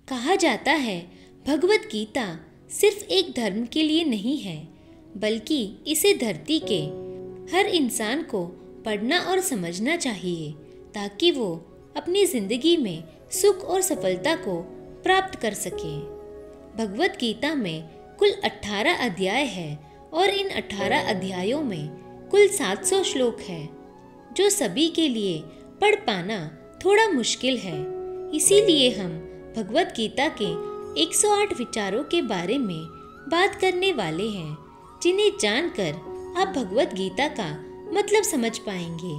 कहा जाता है भगवत गीता सिर्फ एक धर्म के लिए नहीं है, बल्कि इसे धरती के हर इंसान को पढ़ना और समझना चाहिए ताकि वो अपनी जिंदगी में सुख और सफलता को प्राप्त कर सके। भगवत गीता में कुल 18 अध्याय है और इन 18 अध्यायों में कुल 700 श्लोक है, जो सभी के लिए पढ़ पाना थोड़ा मुश्किल है। इसीलिए हम भगवत गीता के 108 विचारों के बारे में बात करने वाले हैं, जिन्हें जानकर आप भगवत गीता का मतलब समझ पाएंगे।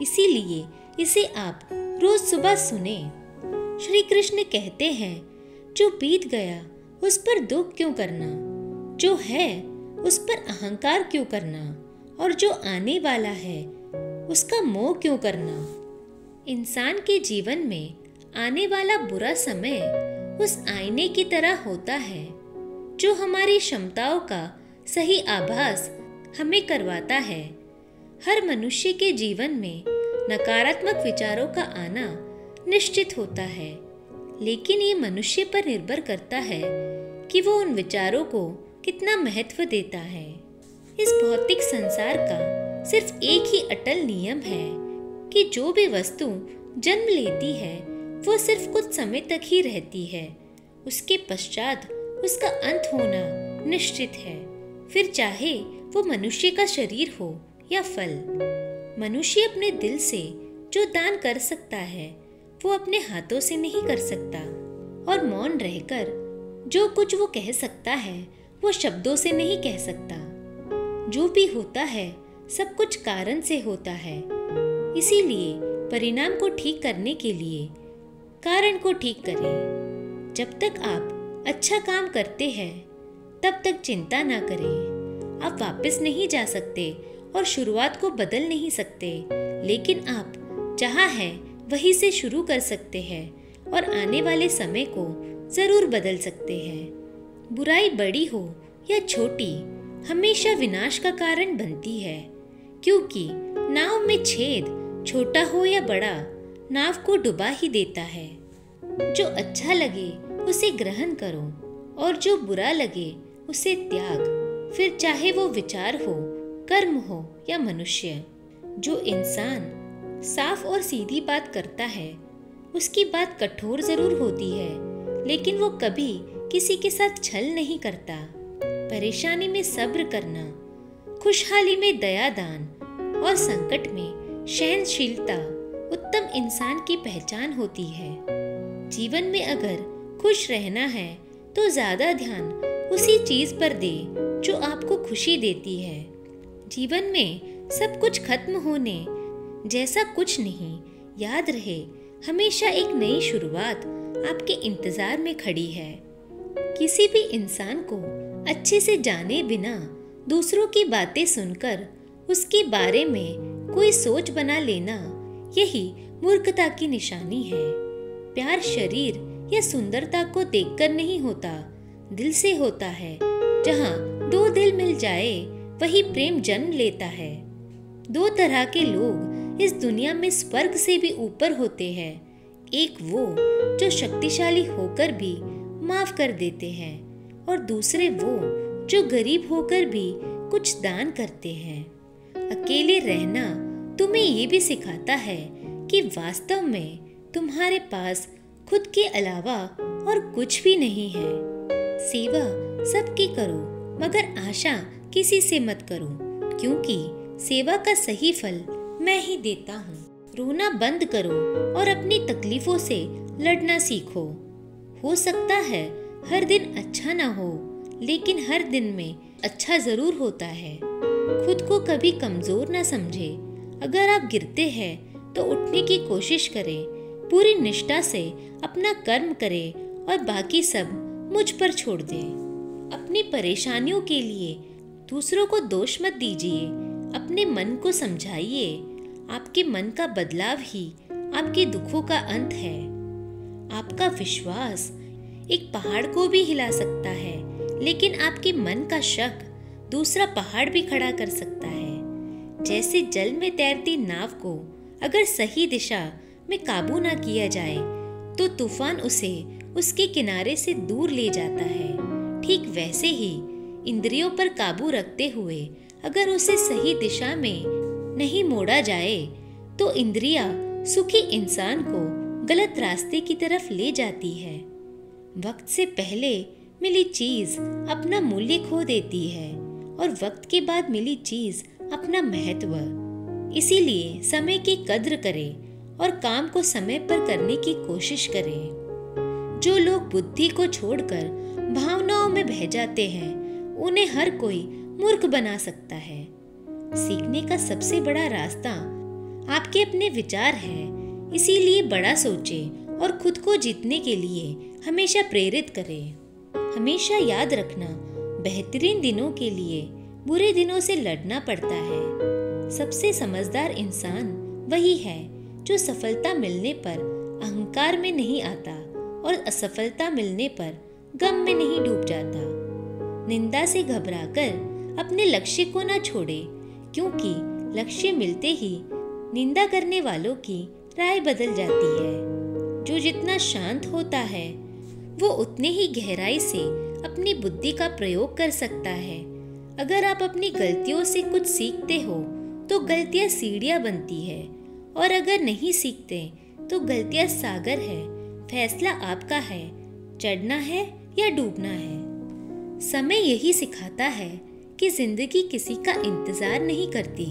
इसीलिए इसे आप रोज सुबह सुने। श्री कृष्ण कहते हैं, जो बीत गया उस पर दुख क्यों करना, जो है उस पर अहंकार क्यों करना, और जो आने वाला है उसका मोह क्यों करना। इंसान के जीवन में आने वाला बुरा समय उस आईने की तरह होता है जो हमारी क्षमताओं का सही आभास हमें करवाता है। हर मनुष्य के जीवन में नकारात्मक विचारों का आना निश्चित होता है, लेकिन ये मनुष्य पर निर्भर करता है कि वो उन विचारों को कितना महत्व देता है। इस भौतिक संसार का सिर्फ एक ही अटल नियम है कि जो भी वस्तु जन्म लेती है वो सिर्फ कुछ समय तक ही रहती है, उसके पश्चात उसका अंत होना निश्चित है। फिर चाहे वो मनुष्य का शरीर हो या फल। मनुष्य अपने दिल से जो दान कर सकता है वो अपने हाथों से नहीं कर सकता, और मौन रहकर जो कुछ वो कह सकता है वो शब्दों से नहीं कह सकता। जो भी होता है सब कुछ कारण से होता है, इसीलिए परिणाम को ठीक करने के लिए कारण को ठीक करें। जब तक आप अच्छा काम करते हैं तब तक चिंता ना करें। आप वापस नहीं जा सकते और शुरुआत को बदल नहीं सकते, लेकिन आप जहाँ है वहीं से शुरू कर सकते हैं और आने वाले समय को जरूर बदल सकते हैं। बुराई बड़ी हो या छोटी हमेशा विनाश का कारण बनती है, क्योंकि नाव में छेद छोटा हो या बड़ा नाव को डुबा ही देता है। जो अच्छा लगे उसे ग्रहण करो और जो बुरा लगे उसे त्याग, फिर चाहे वो विचार हो, कर्म हो या मनुष्य। जो इंसान साफ और सीधी बात करता है उसकी बात कठोर जरूर होती है, लेकिन वो कभी किसी के साथ छल नहीं करता। परेशानी में सब्र करना, खुशहाली में दया दान और संकट में सहनशीलता उत्तम इंसान की पहचान होती है। जीवन में अगर खुश रहना है तो ज्यादा ध्यान उसी चीज पर दे जो आपको खुशी देती है। जीवन में सब कुछ खत्म होने जैसा कुछ नहीं, याद रहे हमेशा एक नई शुरुआत आपके इंतजार में खड़ी है। किसी भी इंसान को अच्छे से जाने बिना दूसरों की बातें सुनकर उसके बारे में कोई सोच बना लेना, यही मूर्खता की निशानी है। प्यार शरीर या सुंदरता को देखकर नहीं होता, दिल से होता है। जहाँ दो दिल मिल जाए वही प्रेम जन्म लेता है। दो तरह के लोग इस दुनिया में स्वर्ग से भी ऊपर होते हैं। एक वो जो शक्तिशाली होकर भी माफ कर देते हैं, और दूसरे वो जो गरीब होकर भी कुछ दान करते हैं। अकेले रहना तुम्हें ये भी सिखाता है कि वास्तव में तुम्हारे पास खुद के अलावा और कुछ भी नहीं है। सेवा सबकी करो, मगर आशा किसी से मत करो, क्योंकि सेवा का सही फल मैं ही देता हूँ। रोना बंद करो और अपनी तकलीफों से लड़ना सीखो। हो सकता है हर दिन अच्छा ना हो, लेकिन हर दिन में अच्छा जरूर होता है। खुद को कभी कमजोर ना समझे। अगर आप गिरते हैं तो उठने की कोशिश करें। पूरी निष्ठा से अपना कर्म करें और बाकी सब मुझ पर छोड़ दें। अपनी परेशानियों के लिए दूसरों को दोष मत दीजिए, अपने मन को समझाइए। आपके मन का बदलाव ही आपके दुखों का अंत है। आपका विश्वास एक पहाड़ को भी हिला सकता है, लेकिन आपके मन का शक दूसरा पहाड़ भी खड़ा कर सकता है। जैसे जल में तैरती नाव को अगर सही दिशा में काबू ना किया जाए तो तूफान उसे उसके किनारे से दूर ले जाता है, ठीक वैसे ही इंद्रियों पर काबू रखते हुए अगर उसे सही दिशा में नहीं मोड़ा जाए तो इंद्रियां सुखी इंसान को गलत रास्ते की तरफ ले जाती है। वक्त से पहले मिली चीज अपना मूल्य खो देती है और वक्त के बाद मिली चीज अपना महत्व। इसीलिए समय की कद्र करें और काम को समय पर करने की कोशिश करें। जो लोग बुद्धि को छोड़कर भावनाओं में बह जाते हैं उन्हें हर कोई मूर्ख बना सकता है। सीखने का सबसे बड़ा रास्ता आपके अपने विचार है, इसीलिए बड़ा सोचें और खुद को जीतने के लिए हमेशा प्रेरित करें। हमेशा याद रखना, बेहतरीन दिनों के लिए बुरे दिनों से लड़ना पड़ता है। सबसे समझदार इंसान वही है जो सफलता मिलने पर अहंकार में नहीं आता और असफलता मिलने पर गम में नहीं डूब जाता। निंदा से घबराकर अपने लक्ष्य को न छोड़े, क्योंकि लक्ष्य मिलते ही निंदा करने वालों की राय बदल जाती है। जो जितना शांत होता है वो उतने ही गहराई से अपनी बुद्धि का प्रयोग कर सकता है। अगर आप अपनी गलतियों से कुछ सीखते हो तो गलतियां सीढ़ियां बनती है, और अगर नहीं सीखते तो गलतियां सागर है। फैसला आपका है, चढ़ना है या डूबना है। समय यही सिखाता है कि जिंदगी किसी का इंतजार नहीं करती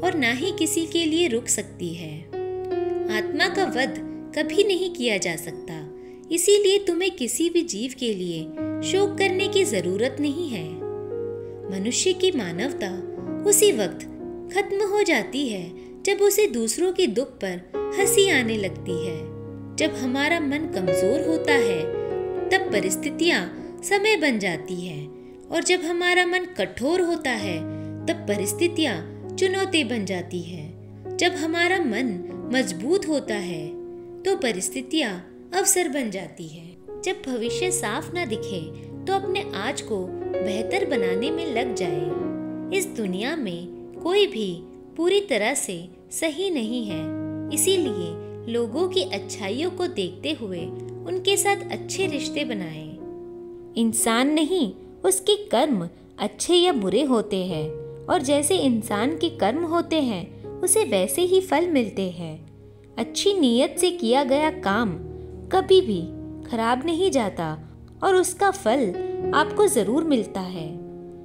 और ना ही किसी के लिए रुक सकती है। आत्मा का वध कभी नहीं किया जा सकता, इसीलिए तुम्हें किसी भी जीव के लिए शोक करने की जरूरत नहीं है। मनुष्य की मानवता उसी वक्त खत्म हो जाती है जब उसे दूसरों के दुख पर हंसी आने लगती है। जब हमारा मन कमजोर होता है तब परिस्थितियां समय बन जाती है, और जब हमारा मन कठोर होता है तब परिस्थितियां चुनौती बन जाती है। जब हमारा मन मजबूत होता है तो परिस्थितियां अवसर बन जाती है। जब भविष्य साफ ना दिखे तो अपने आज को बेहतर बनाने में लग जाए। इस दुनिया में कोई भी पूरी तरह से सही नहीं है, इसीलिए लोगों की अच्छाइयों को देखते हुए उनके साथ अच्छे रिश्ते बनाएं। इंसान नहीं, उसके कर्म अच्छे या बुरे होते हैं, और जैसे इंसान के कर्म होते हैं उसे वैसे ही फल मिलते हैं। अच्छी नीयत से किया गया काम कभी भी खराब नहीं जाता और उसका फल आपको जरूर मिलता है।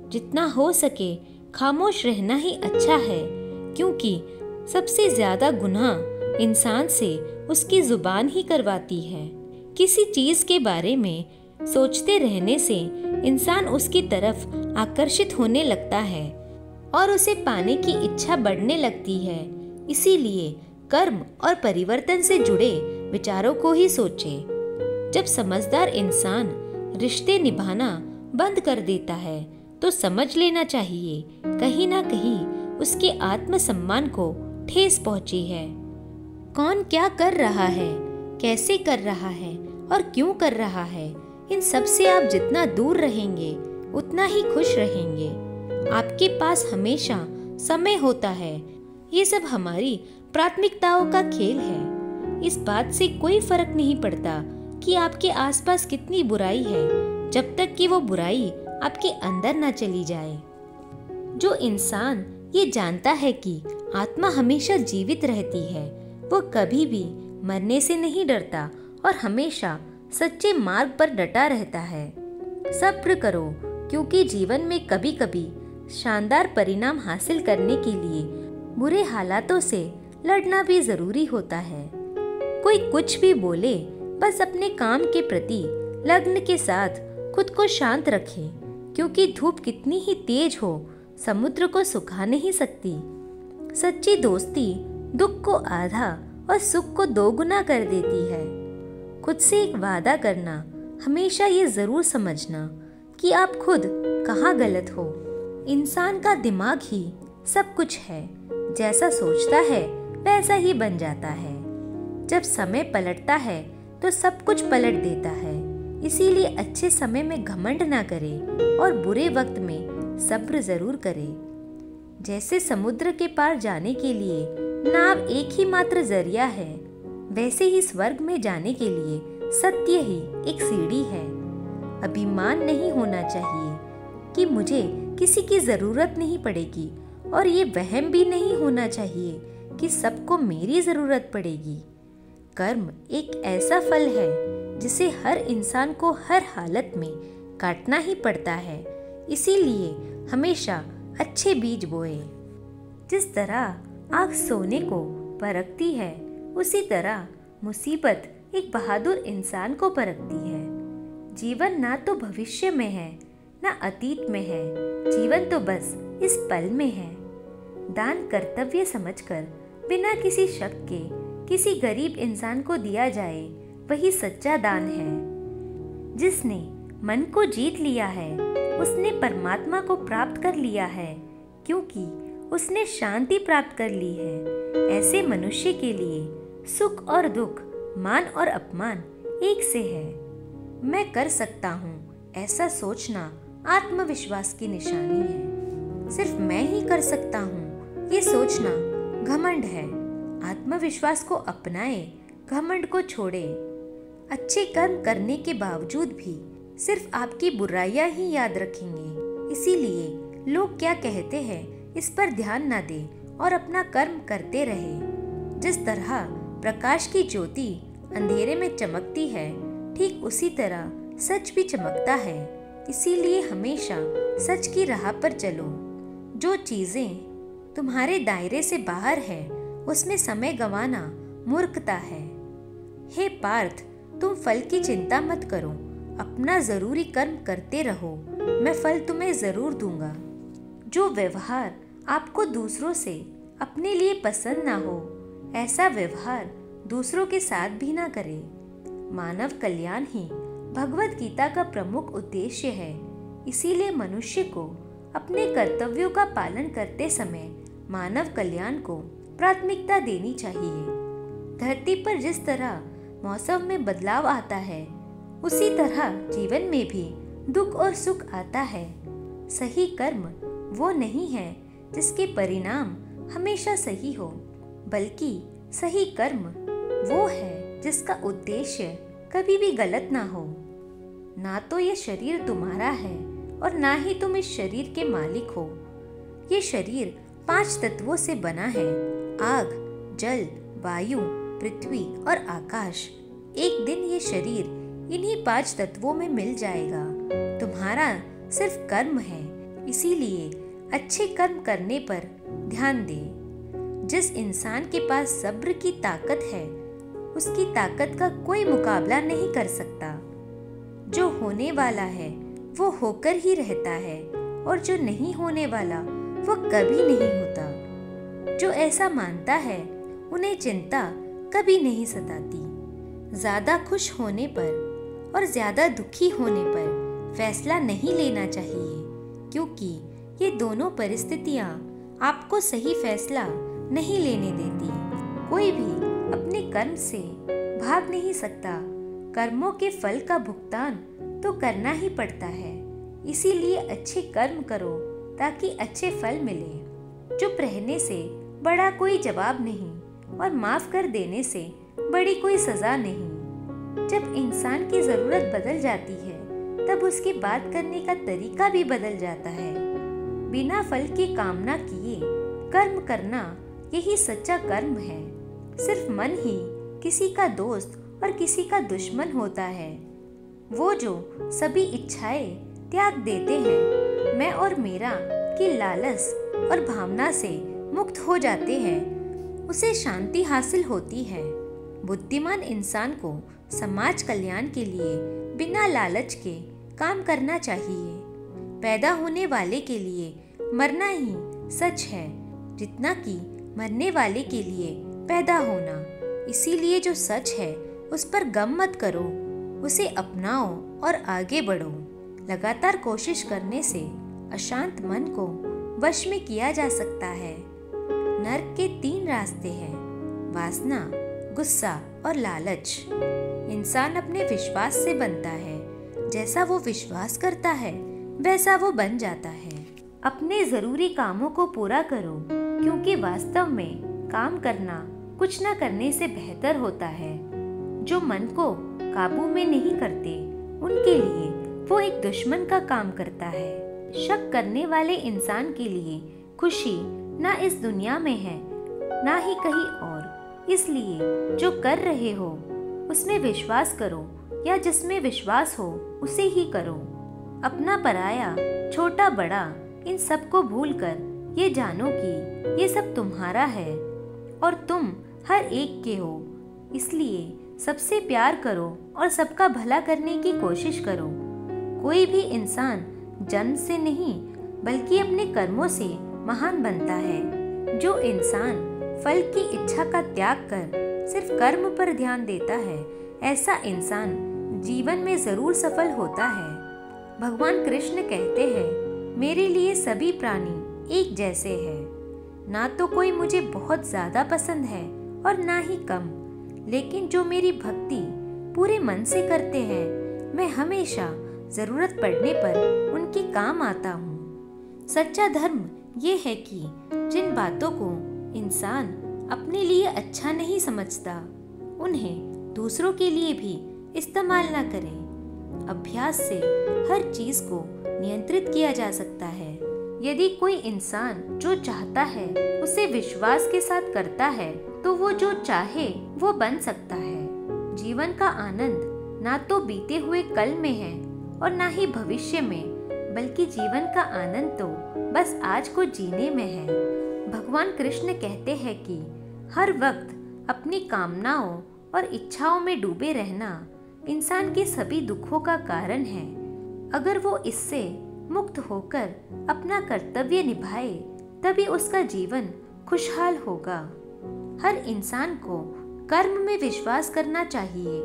जितना हो सके खामोश रहना ही अच्छा है, क्योंकि सबसे ज्यादा गुनाह इंसान से उसकी जुबान ही करवाती है। किसी चीज के बारे में सोचते रहने से इंसान उसकी तरफ आकर्षित होने लगता है और उसे पाने की इच्छा बढ़ने लगती है। इसीलिए कर्म और परिवर्तन से जुड़े विचारों को ही सोचे। जब समझदार इंसान रिश्ते निभाना बंद कर देता है तो समझ लेना चाहिए कहीं ना कहीं उसके आत्मसम्मान को ठेस पहुंची है। कौन क्या कर रहा है, कैसे कर रहा है और क्यों कर रहा है, इन सब से आप जितना दूर रहेंगे उतना ही खुश रहेंगे। आपके पास हमेशा समय होता है। ये सब हमारी प्राथमिकताओं का खेल है। इस बात से कोई फर्क नहीं पड़ता कि आपके आसपास कितनी बुराई है, जब तक कि वो बुराई आपके अंदर ना चली जाए। जो इंसान ये जानता है कि आत्मा हमेशा जीवित रहती है, वो कभी भी मरने से नहीं डरता और हमेशा सच्चे मार्ग पर डटा रहता है। सब्र करो, क्योंकि जीवन में कभी कभी शानदार परिणाम हासिल करने के लिए बुरे हालातों से लड़ना भी जरूरी होता है। कोई कुछ भी बोले, बस अपने काम के प्रति लगन के साथ खुद को शांत रखें, क्योंकि धूप कितनी ही तेज हो समुद्र को सुखा नहीं सकती। सच्ची दोस्ती दुख को आधा और सुख को दोगुना कर देती है। खुद से एक वादा करना, हमेशा ये जरूर समझना कि आप खुद कहाँ गलत हो। इंसान का दिमाग ही सब कुछ है, जैसा सोचता है वैसा ही बन जाता है। जब समय पलटता है तो सब कुछ पलट देता है। इसीलिए अच्छे समय में घमंड ना करें और बुरे वक्त में सब्र जरूर करें। जैसे समुद्र के पार जाने के लिए नाव एक ही मात्र जरिया है, वैसे ही स्वर्ग में जाने के लिए सत्य ही एक सीढ़ी है। अभिमान नहीं होना चाहिए कि मुझे किसी की जरूरत नहीं पड़ेगी, और ये वहम भी नहीं होना चाहिए कि सबको मेरी जरूरत पड़ेगी। कर्म एक ऐसा फल है जिसे हर इंसान को हर हालत में काटना ही पड़ता है, इसीलिए हमेशा अच्छे बीज बोए। जिस तरह आग सोने को परखती है, उसी तरह मुसीबत एक बहादुर इंसान को परखती है। जीवन ना तो भविष्य में है ना अतीत में है, जीवन तो बस इस पल में है। दान कर्तव्य समझकर बिना किसी शक के किसी गरीब इंसान को दिया जाए, वही सच्चा दान है। जिसने मन को जीत लिया है, उसने परमात्मा को प्राप्त कर लिया है, क्योंकि उसने शांति प्राप्त कर ली है। ऐसे मनुष्य के लिए सुख और दुख, मान और अपमान एक से है। मैं कर सकता हूँ ऐसा सोचना आत्मविश्वास की निशानी है। सिर्फ मैं ही कर सकता हूँ ये सोचना घमंड है। आत्मविश्वास को अपनाए, घमंड को छोड़े। अच्छे कर्म करने के बावजूद भी सिर्फ आपकी बुराइयां ही याद रखेंगे, इसीलिए लोग क्या कहते हैं इस पर ध्यान ना दे और अपना कर्म करते रहे। जिस तरह प्रकाश की ज्योति अंधेरे में चमकती है, ठीक उसी तरह सच भी चमकता है। इसीलिए हमेशा सच की राह पर चलो। जो चीजें तुम्हारे दायरे से बाहर है, उसमें समय गंवाना मूर्खता है। हे पार्थ, तुम फल की चिंता मत करो, अपना जरूरी कर्म करते रहो, मैं फल तुम्हें जरूर दूंगा। जो व्यवहार आपको दूसरों से अपने लिए पसंद ना हो, ऐसा व्यवहार दूसरों के साथ भी ना करे। मानव कल्याण ही भगवत गीता का प्रमुख उद्देश्य है। इसीलिए मनुष्य को अपने कर्तव्यों का पालन करते समय मानव कल्याण को प्राथमिकता देनी चाहिए। धरती पर जिस तरह मौसम में बदलाव आता है, उसी तरह जीवन में भी दुख और सुख आता है। सही कर्म वो नहीं है जिसके परिणाम हमेशा सही हो, बल्कि सही कर्म वो है जिसका उद्देश्य कभी भी गलत ना हो। ना तो ये शरीर तुम्हारा है और ना ही तुम इस शरीर के मालिक हो। ये शरीर 5 तत्वों से बना है: आग, जल, वायु, पृथ्वी और आकाश। एक दिन ये शरीर इन्हीं 5 तत्वों में मिल जाएगा। तुम्हारा सिर्फ कर्म है, इसीलिए अच्छे कर्म करने पर ध्यान दे। जिस इंसान के पास सब्र की ताकत है, उसकी ताकत का कोई मुकाबला नहीं कर सकता। जो होने वाला है वो होकर ही रहता है, और जो नहीं होने वाला वो कभी नहीं होता। जो ऐसा मानता है उन्हें चिंता कभी नहीं सताती। ज्यादा खुश होने पर और ज्यादा दुखी होने पर फैसला नहीं लेना चाहिए, क्योंकि ये दोनों परिस्थितियां आपको सही फैसला नहीं लेने देती। कोई भी अपने कर्म से भाग नहीं सकता। कर्मों के फल का भुगतान तो करना ही पड़ता है। इसीलिए अच्छे कर्म करो ताकि अच्छे फल मिले। चुप रहने से बड़ा कोई जवाब नहीं, और माफ कर देने से बड़ी कोई सजा नहीं। जब इंसान की जरूरत बदल जाती है, तब उसकी बात करने का तरीका भी बदल जाता है। बिना फल की कामना किए कर्म करना, यही सच्चा कर्म है। सिर्फ मन ही किसी का दोस्त और किसी का दुश्मन होता है। वो जो सभी इच्छाएं त्याग देते हैं, मैं और मेरा की लालच और भावना से मुक्त हो जाते हैं, उसे शांति हासिल होती है। बुद्धिमान इंसान को समाज कल्याण के लिए बिना लालच के काम करना चाहिए। पैदा होने वाले के लिए मरना ही सच है, जितना कि मरने वाले के लिए पैदा होना। इसीलिए जो सच है उस पर गम मत करो, उसे अपनाओ और आगे बढ़ो। लगातार कोशिश करने से अशांत मन को वश में किया जा सकता है। नर्क के 3 रास्ते हैं: वासना, गुस्सा और लालच। इंसान अपने विश्वास से बनता है। जैसा वो विश्वास करता है वैसा वो बन जाता है। अपने जरूरी कामों को पूरा करो, क्योंकि वास्तव में काम करना कुछ न करने से बेहतर होता है। जो मन को काबू में नहीं करते, उनके लिए वो एक दुश्मन का काम करता है। शक करने वाले इंसान के लिए खुशी ना इस दुनिया में है, ना ही कहीं और। इसलिए जो कर रहे हो उसमें विश्वास करो, या जिसमें विश्वास हो उसे ही करो। अपना पराया, छोटा बड़ा, इन सब को भूलकर ये जानो कि ये सब तुम्हारा है और तुम हर एक के हो। इसलिए सबसे प्यार करो और सबका भला करने की कोशिश करो। कोई भी इंसान जन्म से नहीं बल्कि अपने कर्मों से महान बनता है। जो इंसान फल की इच्छा का त्याग कर सिर्फ कर्म पर ध्यान देता है, ऐसा इंसान जीवन में जरूर सफल होता है। भगवान कृष्ण कहते हैं, मेरे लिए सभी प्राणी एक जैसे हैं। ना तो कोई मुझे बहुत ज्यादा पसंद है और ना ही कम, लेकिन जो मेरी भक्ति पूरे मन से करते हैं, मैं हमेशा जरूरत पड़ने पर उनके काम आता हूँ। सच्चा धर्म ये है कि जिन बातों को इंसान अपने लिए अच्छा नहीं समझता, उन्हें दूसरों के लिए भी इस्तेमाल न करे। अभ्यास से हर चीज को नियंत्रित किया जा सकता है। यदि कोई इंसान जो चाहता है उसे विश्वास के साथ करता है, तो वो जो चाहे वो बन सकता है। जीवन का आनंद ना तो बीते हुए कल में है और ना ही भविष्य में, बल्कि जीवन का आनंद तो बस आज को जीने में है। भगवान कृष्ण कहते हैं कि हर वक्त अपनी कामनाओं और इच्छाओं में डूबे रहना इंसान के सभी दुखों का कारण है। अगर वो इससे मुक्त होकर अपना कर्तव्य निभाए, तभी उसका जीवन खुशहाल होगा। हर इंसान को कर्म में विश्वास करना चाहिए,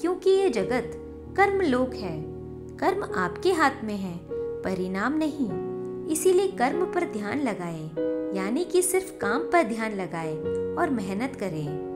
क्योंकि ये जगत कर्म लोक है। कर्म आपके हाथ में है, परिणाम नहीं। इसीलिए कर्म पर ध्यान लगाएं, यानी कि सिर्फ काम पर ध्यान लगाएं और मेहनत करें।